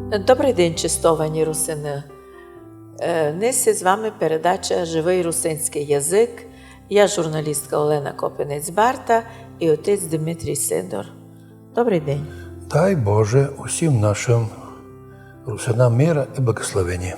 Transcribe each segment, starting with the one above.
Добрий день, чистовані русини. Днес з вами передача «Живий русинський язик». Я журналістка Олена Копенець-Барта і отець Дмитрій Сидор. Добрий день. Дай Боже усім нашим русинам мира і благословення.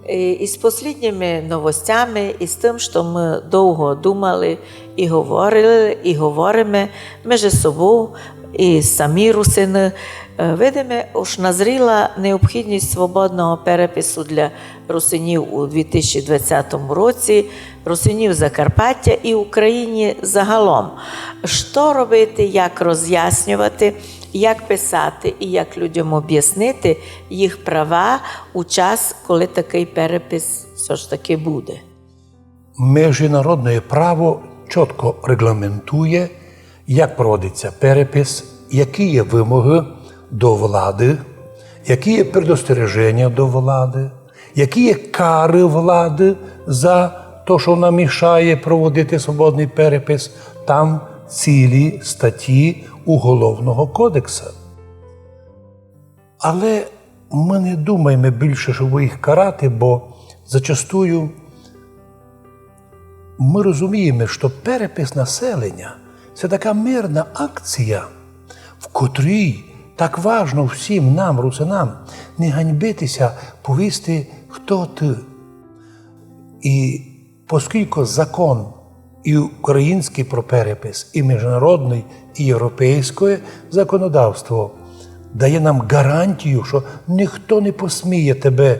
І з останніми новостями, і з тим, що ми довго думали і говорили, і говоримо між собою, і самі русини, видимо, уж назріла необхідність свободного перепису для русинів у 2020 році, русинів Закарпаття і Україні загалом. Що робити, як роз'яснювати, як писати і як людям об'яснити їх права у час, коли такий перепис все ж таки буде? Міжнародне право чітко регламентує, як проводиться перепис, які є вимоги до влади, які є предостереження до влади, які є кари влади за те, що вона мішає проводити свободний перепис. Там цілі статті Уголовного кодексу. Але ми не думаємо більше, щоб їх карати, бо зачастую ми розуміємо, що перепис населення – це така мирна акція, в котрій так важно всім нам, русинам, не ганьбитися, повісти, хто ти. І оскільки закон і український про перепис, і міжнародний, і європейське законодавство дає нам гарантію, що ніхто не посміє тебе,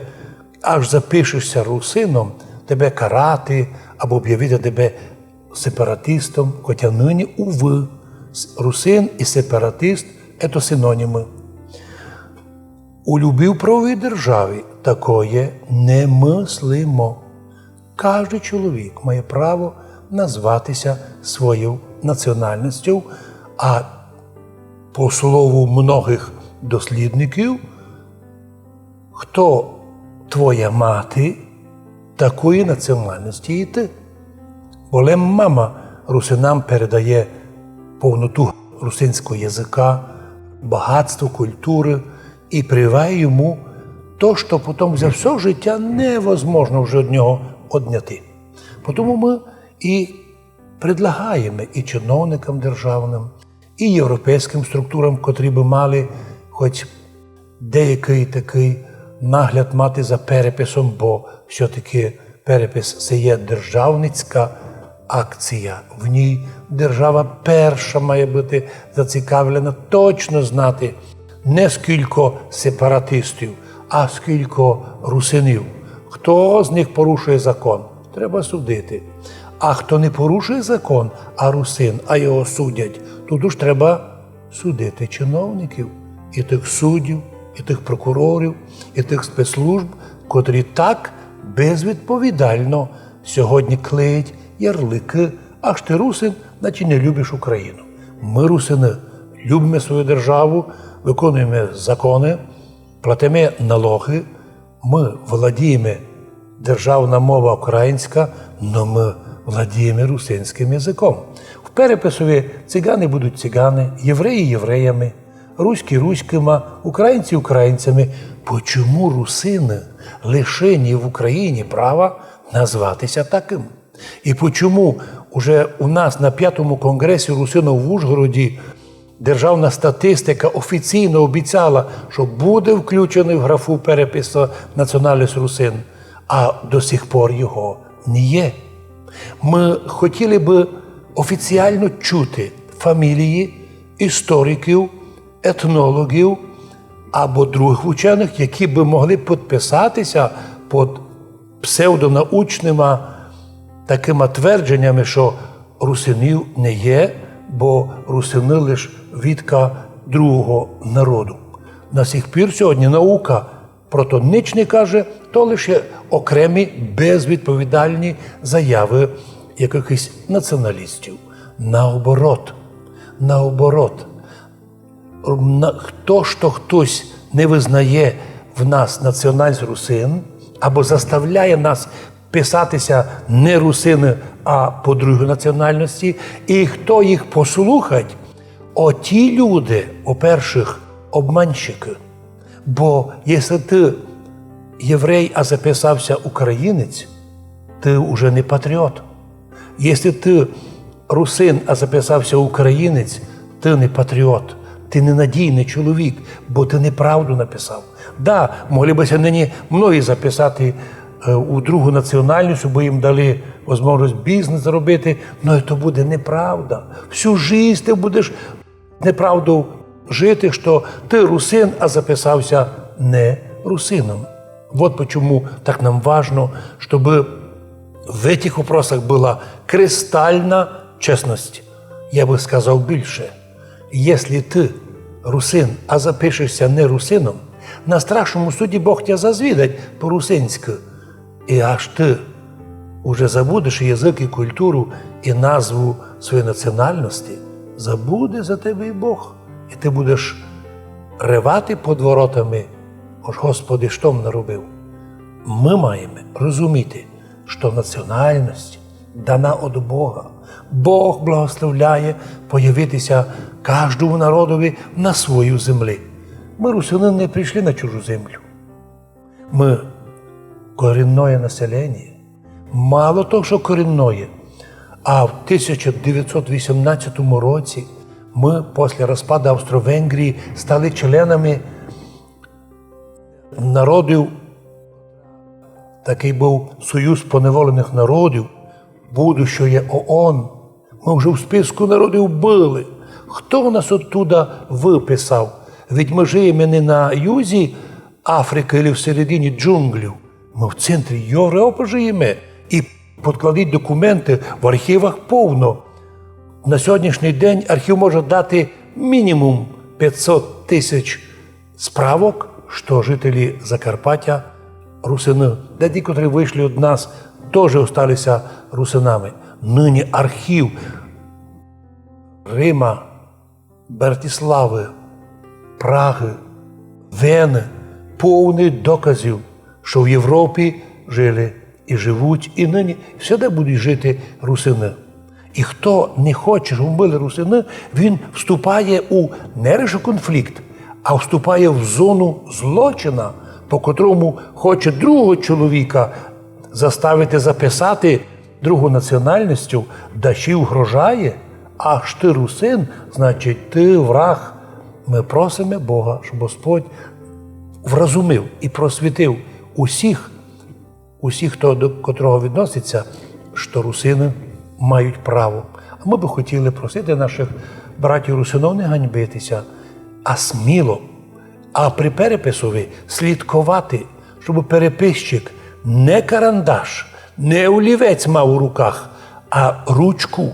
аж запишешся русином, тебе карати або об'явити тебе сепаратистом, хоча нині, уви, русин і сепаратист – це синоніми. У любій правовій державі такое немислимо. Кожен чоловік має право назватися своєю національністю, а по слову многих дослідників, хто твоя мати, такої національності і ти. Бо мама русинам передає повноту русинського язика, багатство культури і прививає йому то, що потім за все життя невозможно вже від нього одняти. Тому ми і предлагаємо і чиновникам державним, і європейським структурам, котрі би мали хоч деякий такий нагляд мати за переписом, бо все-таки перепис – це є державницька акція. В ній держава перша має бути зацікавлена точно знати не скільки сепаратистів, а скільки русинів. Хто з них порушує закон, треба судити. А хто не порушує закон, а русин, а його судять, тут ж треба судити чиновників, і тих суддів, і тих прокурорів, і тих спецслужб, котрі так безвідповідально сьогодні клеять ярлики, аж ти русин, значить не любиш Україну. Ми, русини, любимо свою державу, виконуємо закони, платимо налоги, ми володіємо державна мова українська, але ми володіємо русинським язиком. В переписові цигани будуть цигани, євреї євреями, руські руськими, українці українцями. Чому русини лишені в Україні права назватися таким? І чому уже у нас на 5-му конгресі русинів в Ужгороді державна статистика офіційно обіцяла, що буде включений в графу перепису національність русин, а до сих пор його не є. Ми хотіли би офіційно чути фамілії істориків, етнологів або других учених, які би могли підписатися під псевдонаучними такими твердженнями, що русинів не є, бо русини лише відка другого народу. На сих пір сьогодні наука про то ніч не каже, то лише окремі безвідповідальні заяви якихось націоналістів. Наоборот, що хтось не визнає в нас національність русин, або заставляє нас писатися не русини, а по другій національності, і хто їх послухать, оті люди, по-перше, обманщики. Бо якщо ти єврей, а записався українець, ти вже не патріот. Якщо ти русин, а записався українець, ти не патріот. Ти ненадійний чоловік, бо ти неправду написав. Да, могли б нині многі записати у другу національність, бо їм дали можливість бізнес зробити, але це буде неправда. Всю життя ти будеш неправду жити, що ти русин, а записався не русином. Вот почему так нам важно, чтобы в этих вопросах была кристальна чесність. Я би сказав більше. Якщо ти русин, а запишешся не русином, на страшному суді Бог тебе зазвідать по-русинськи. І аж ти уже забудеш язик і культуру, і назву своєї національності, забуде за тебе і Бог. І ти будеш ревати під воротами: «Ож, Господи, що мене наробив?» Ми маємо розуміти, що національність дана від Бога. Бог благословляє появитися кожному народові на свою землі. Ми, русини, не прийшли на чужу землю. Ми корінне населення. Мало того, що корінне, а в 1918 році ми після розпаду Австро-Венгрії стали членами народів. Такий був Союз поневолених народів, будущее ООН. Ми вже в списку народів були. Хто нас оттуда виписав? Ведь ми живемо не на юзі Африки або в середині джунглів. Ми в центрі Європи живемо. І підкладіть документи, в архівах повно. На сьогоднішній день архів може дати мінімум 500 тисяч справок, що жителі Закарпаття русини, де ті, котрі вийшли від нас, теж залишилися русинами. Нині архів Рима, Братислави, Праги, Вени повний доказів, що в Європі жили і живуть, і нині завжди будуть жити русини. І хто не хоче, щоб були русини, він вступає у не лише конфлікт, а вступає в зону злочина, по котрому хоче другого чоловіка заставити записати другу національністю, да ще й угрожає. Аж ти русин, значить ти враг. Ми просимо Бога, щоб Господь вразумив і просвітив усіх, хто до котрого відноситься, що русини мають право. А ми би хотіли просити наших братів русинов не ганьбитися, а сміло, а при переписові слідкувати, щоб переписчик не карандаш, не олівець мав у руках, а ручку.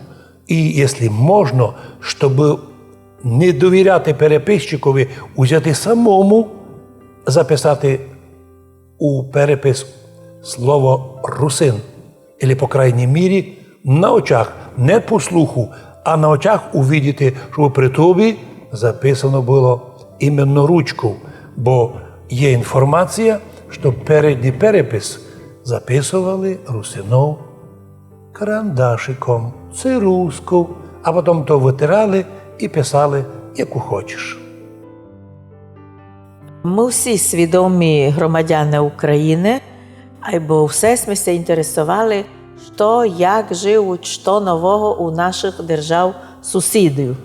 І, якщо можна, щоб не довіряти переписчикові, взяти самому, записати у перепис слово «русин». Або, по крайній мірі, на очах, не по слуху, а на очах увидіти, щоб при тобі записано було іменно ручку. Бо є інформація, що передній перепис записували русинов карандашиком, цирузку, а потім то витирали і писали, яку хочеш. Ми всі свідомі громадяни України, або все ми се інтересували, що, як живуть, що нового у наших держав сусідів.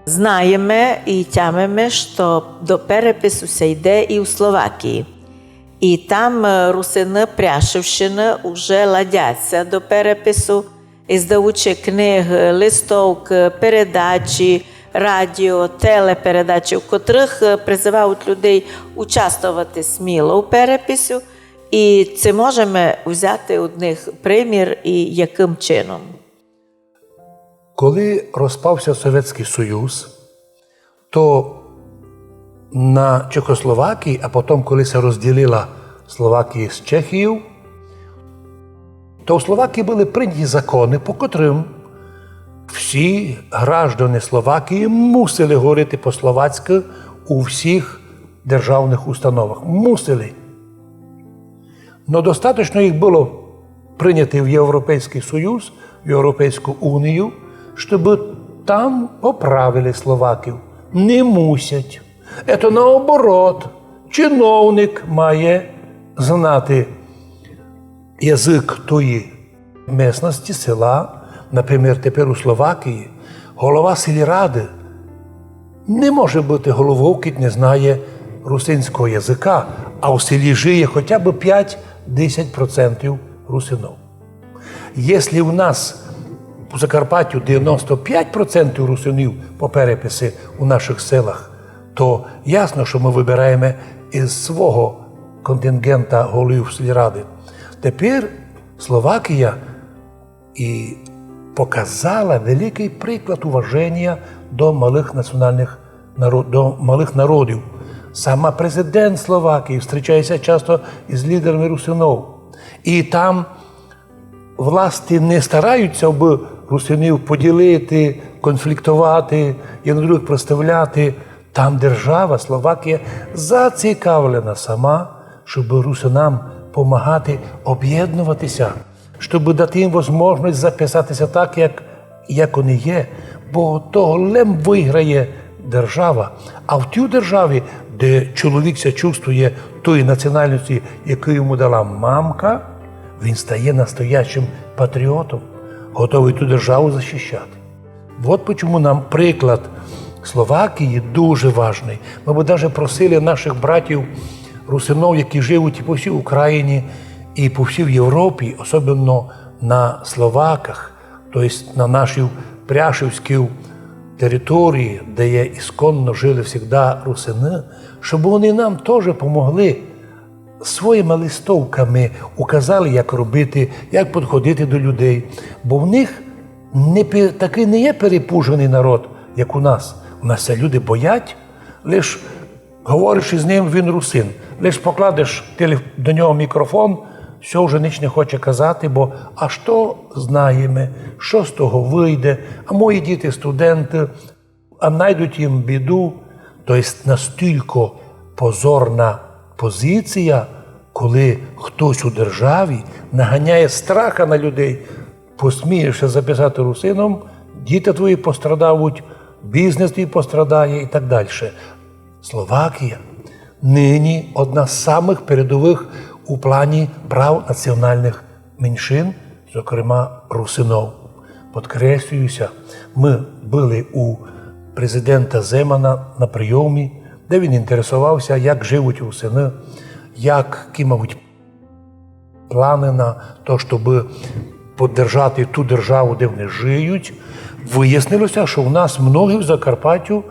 Знаємо і тямимо, що до перепису се йде і у Словакії. І там русини Пряшівщини вже ладяться до перепису, іздаючи книг, листовки, передачі, радіо, телепередачі, в котрих призивають людей участвувати сміло у перепису. І це можемо взяти від них примір і яким чином. Коли розпався Совєтський Союз, то на Чехословакії, а потім, коли се розділила Словакія з Чехією, то в Словакії були прийняті закони, по котрим всі граждани Словакії мусили говорити по-словацьки у всіх державних установах. Мусили. Но достатньо їх було прийняти в Європейський Союз, в Європейську Унію, щоб там поправили словаків. Не мусять. Це наоборот. Чиновник має знати язик тої місцевості, села. Наприклад, тепер у Словакії голова сільради не може бути головою, який не знає русинського язика, а у селі жиє хоча б 5-10% русинов. Якщо у нас у Закарпаттю 95% русинів по переписі у наших селах, то ясно, що ми вибираємо із свого контингента голів сільради. Тепер Словакія і показала великий приклад уваження до малих народів. Сама президент Словакії зустрічається часто із лідерами русинов. І там власті не стараються б русинів поділити, конфліктувати, і на других проставляти. Там держава, Словакія, зацікавлена сама, щоб русинам допомагати об'єднуватися, щоб дати їм можливість записатися так, як вони є. Бо того лем виграє держава. А в тій державі, де чоловік ся чувствує тої національності, яку йому дала мамка, він стає настоящим патріотом, готовий ту державу захищати. От чому нам приклад Словакії дуже важний. Ми б навіть просили наших братів русинов, які живуть і по всій Україні, і по всій Європі, особливо на Словаках, тобто на нашій Пряшівській території, де є ісконно жили завжди русини, щоб вони нам теж допомогли своїми листовками, указали, як робити, як підходити до людей. Бо в них такий не є перепужений народ, як у нас. У нас це люди боять, лише говориш із ним, він русин. Лише покладеш до нього мікрофон, все вже ніч не хоче казати, бо а що знаємо, що з того вийде, а мої діти студенти, а знайдуть їм біду. Тобто настільки позорна позиція, коли хтось у державі наганяє страха на людей, посмієшся записати русином, діти твої пострадають, бізнес твій пострадає і так далі. Словакія нині одна з самих передових у плані прав національних меншин, зокрема русинов. Підкреслююся, ми були у президента Земана на прийомі, де він інтересувався, як живуть русини, які, мабуть, плани на те, щоб підтримати ту державу, де вони живуть. Вияснилося, що в нас многі в Закарпаттю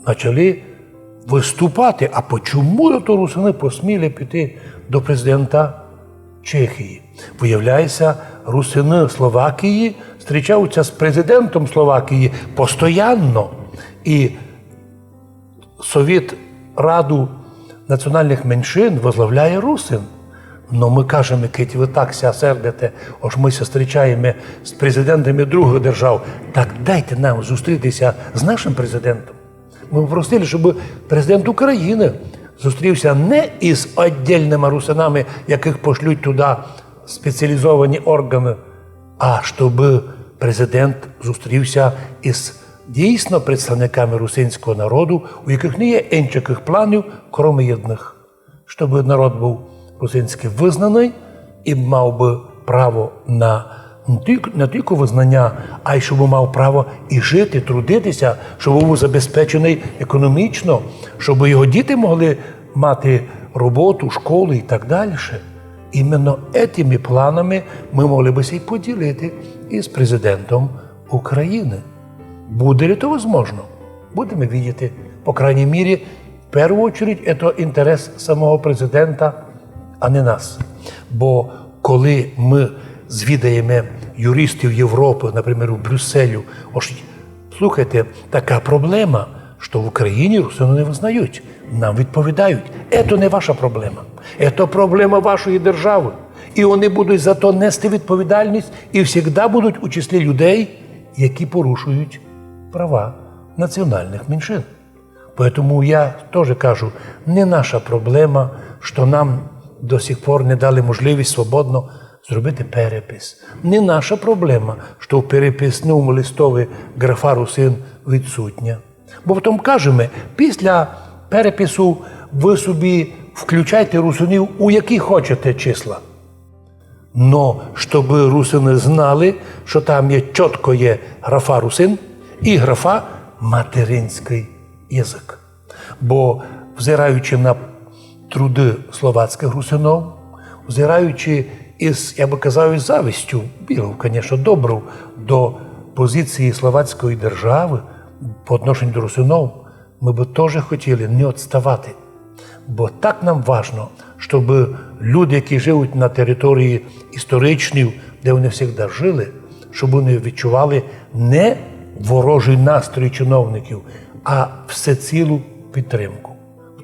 почали виступати. А чому то русини посміли піти до президента Чехії? Виявляється, русини Словакії зустрічаються з президентом Словакії постійно. І Совет Раду національних меншин возглавляє русин. Но ми кажемо, коли ви так ся сердите, ось ми зустрічаємо з президентами других держав, так дайте нам зустрітися з нашим президентом. Ми просили, щоб президент України зустрівся не із віддільними русинами, яких пошлють туди спеціалізовані органи, а щоб президент зустрівся із дійсно представниками русинського народу, у яких не є інших планів, крім одних. Щоб народ був русинський визнаний і мав би право на не тільки визнання, а й щоб мав право і жити, трудитися, щоб був забезпечений економічно, щоб його діти могли мати роботу, школи і так далі. Іменно цими планами ми могли б й поділити із президентом України. Буде ли то можливо? Будемо бачити. По крайній мірі, в першу чергу, це інтерес самого президента, а не нас. Бо коли ми звідаємо юристів Європи, наприклад, у Брюсселю, ось, слухайте, така проблема, що в Україні русину не визнають. Нам відповідають, це не ваша проблема, це проблема вашої держави. І вони будуть за то нести відповідальність і завжди будуть у числі людей, які порушують права національних меншин. Тому я теж кажу, не наша проблема, що нам до сих пор не дали можливість свободно зробити перепис. Не наша проблема, що в переписному листові графа «русин» відсутня. Бо потім кажемо, після перепису ви собі включайте русинів у які хочете числа. Но щоб русини знали, що там є чітко є графа русин і графа материнський язик. Бо взираючи на труди словацьких русинов, взираючи із, я би казав, із завістю, віру, звісно, добру, до позиції словацької держави по відношенню до русинов, ми би теж хотіли не відставати. Бо так нам важливо, щоб люди, які живуть на території історичній, де вони завжди жили, щоб вони відчували не ворожий настрій чиновників, а всецілу підтримку.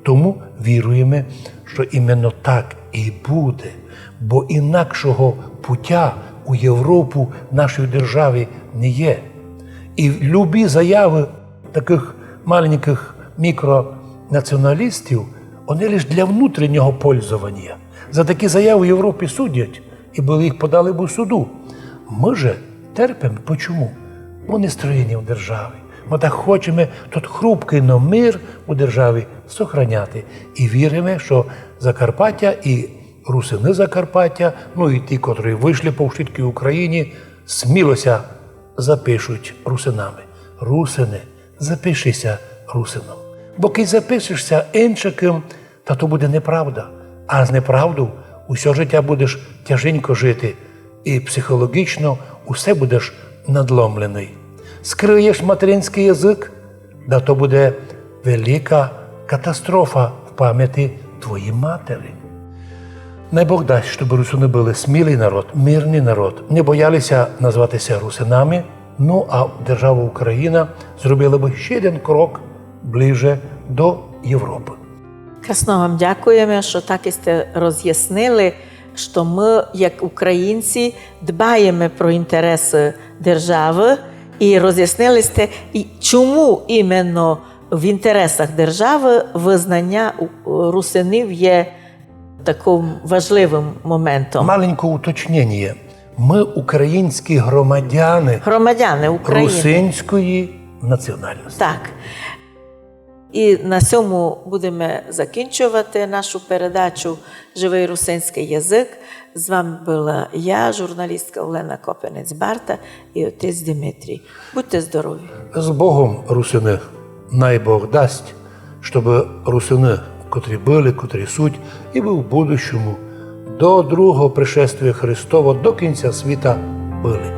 Тому віруємо, що іменно так і буде, бо інакшого пуття у Європу нашої держави не є. І любі заяви таких маленьких мікронаціоналістів, вони лише для внутрішнього пользування. За такі заяви в Європі судять, і би їх подали б у суду. Ми же терпимо. Почому? Бо не строєння в державі. Ми так хочемо тут хрупкий, но мир у державі сохраняти. І віримо, що Закарпаття і русини Закарпаття, ну і ті, котрі вийшли по вшиткій Україні, смілося запишуть русинами. Русини, запишися русином. Бо коли запишешся іншим, та то буде неправда. А з неправду усе життя будеш тяженько жити. І психологічно усе будеш надломлений. Скриєш материнський язик, да то буде велика катастрофа в пам'яті твоєї матері. Най Бог дасть, щоб русини були смілий народ, мирний народ, не боялися назватися русинами, ну а держава Україна зробила би ще один крок ближче до Європи. Красно вам дякуємо, що так і сте роз'яснили, що ми, як українці, дбаємо про інтереси держави і роз'яснили сте, чому іменно в інтересах держави визнання русинів є таким важливим моментом. Маленьке уточнення. Ми українські громадяни України. русинської національності. Так. І на цьому будемо закінчувати нашу передачу «Живий русинський язик». З вами була я, журналістка Олена Копенець-Барта і отець Дмитрій. Будьте здорові. З Богом, русини, най Бог дасть, щоб русини, котрі були, котрі суть, і в будущому, до другого пришествия Христова, до кінця світа були.